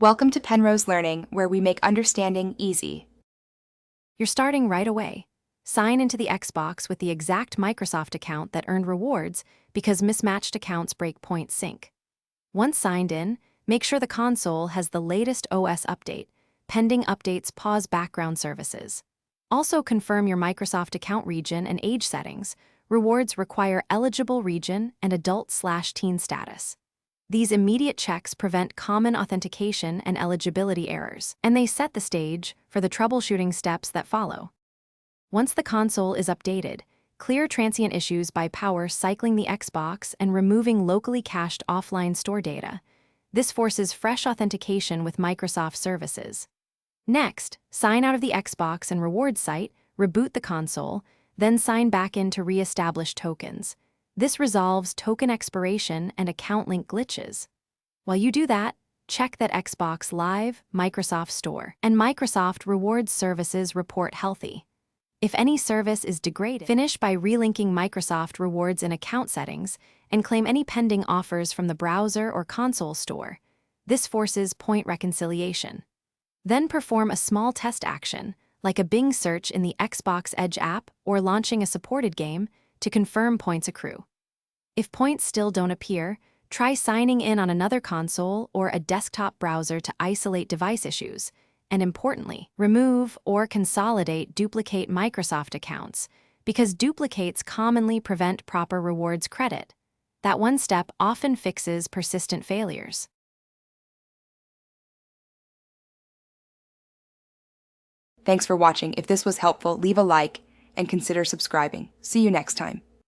Welcome to Penrose Learning, where we make understanding easy. You're starting right away. Sign into the Xbox with the exact Microsoft account that earned rewards because mismatched accounts break point sync. Once signed in, make sure the console has the latest OS update. Pending updates, pause background services. Also confirm your Microsoft account region and age settings. Rewards require eligible region and adult/teen status. These immediate checks prevent common authentication and eligibility errors, and they set the stage for the troubleshooting steps that follow. Once the console is updated, clear transient issues by power cycling the Xbox and removing locally cached offline store data. This forces fresh authentication with Microsoft services. Next, sign out of the Xbox and rewards site, reboot the console, then sign back in to re-establish tokens. This resolves token expiration and account link glitches. While you do that, check that Xbox Live, Microsoft Store, and Microsoft Rewards services report healthy. If any service is degraded, finish by relinking Microsoft Rewards in account settings and claim any pending offers from the browser or console store. This forces point reconciliation. Then perform a small test action, like a Bing search in the Xbox Edge app or launching a supported game, to confirm points accrue. If points still don't appear, try signing in on another console or a desktop browser to isolate device issues. And importantly, remove or consolidate duplicate Microsoft accounts, because duplicates commonly prevent proper rewards credit. That one step often fixes persistent failures. Thanks for watching. If this was helpful, leave a like and consider subscribing. See you next time.